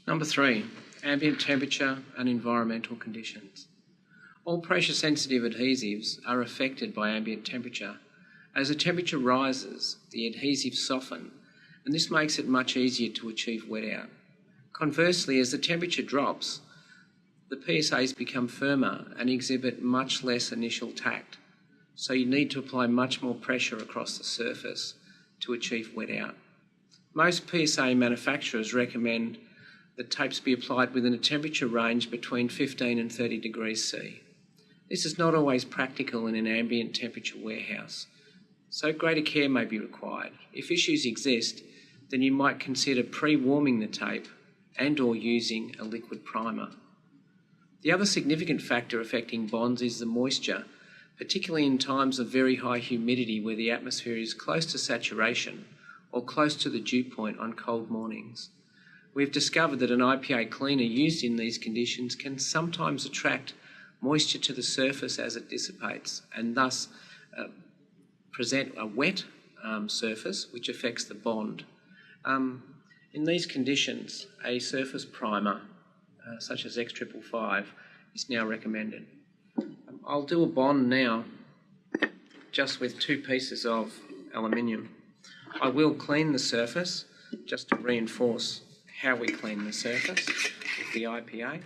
Number 3, ambient temperature and environmental conditions. All pressure-sensitive adhesives are affected by ambient temperature. As the temperature rises, the adhesives soften, and this makes it much easier to achieve wet out. Conversely, as the temperature drops, the PSAs become firmer and exhibit much less initial tact, so you need to apply much more pressure across the surface to achieve wet out. Most PSA manufacturers recommend that tapes be applied within a temperature range between 15 and 30 degrees C. This is not always practical in an ambient temperature warehouse, so greater care may be required. If issues exist, then you might consider pre-warming the tape and/or using a liquid primer. The other significant factor affecting bonds is the moisture, particularly in times of very high humidity where the atmosphere is close to saturation or close to the dew point on cold mornings. We've discovered that an IPA cleaner used in these conditions can sometimes attract moisture to the surface as it dissipates and thus present a wet surface which affects the bond. In these conditions, a surface primer such as X555 is now recommended. I'll do a bond now just with 2 pieces of aluminium. I will clean the surface just to reinforce how we clean the surface with the IPA,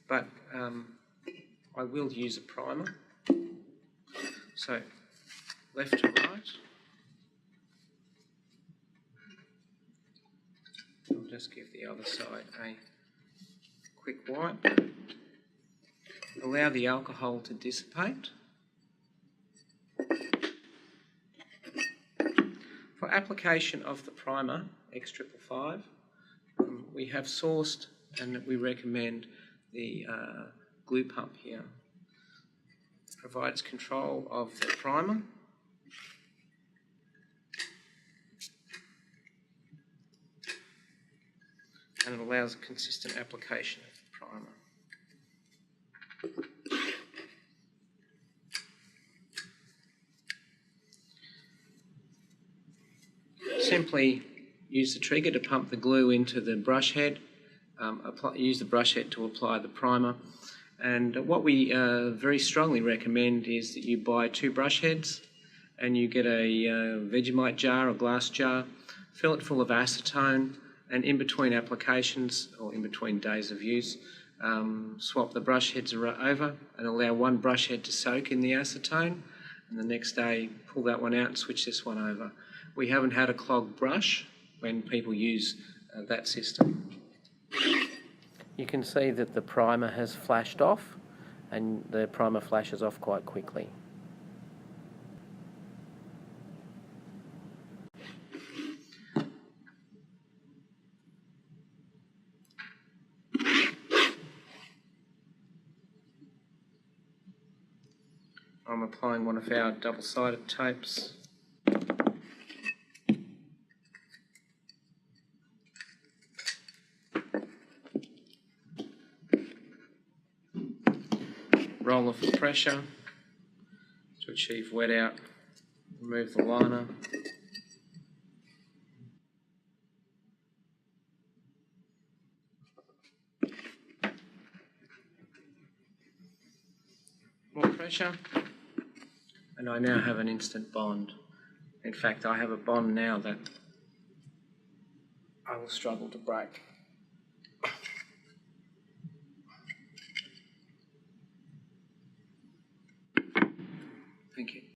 but I will use a primer. So left to right. I'll just give the other side a quick wipe. Allow the alcohol to dissipate. For application of the primer, X555, we have sourced and we recommend the glue pump here. It provides control of the primer. And it allows consistent application of the primer. Simply use the trigger to pump the glue into the brush head, use the brush head to apply the primer, and what we very strongly recommend is that you buy 2 brush heads and you get a Vegemite jar or glass jar, fill it full of acetone, and in between applications or in between days of use, swap the brush heads over and allow one brush head to soak in the acetone, and the next day pull that one out and switch this one over. We haven't had a clogged brush when people use that system. You can see that the primer has flashed off, and the primer flashes off quite quickly. I'm applying one of our double-sided tapes. Roll off the pressure to achieve wet out. Remove the liner. More pressure. And I now have an instant bond. In fact, I have a bond now that I will struggle to break. Thank you.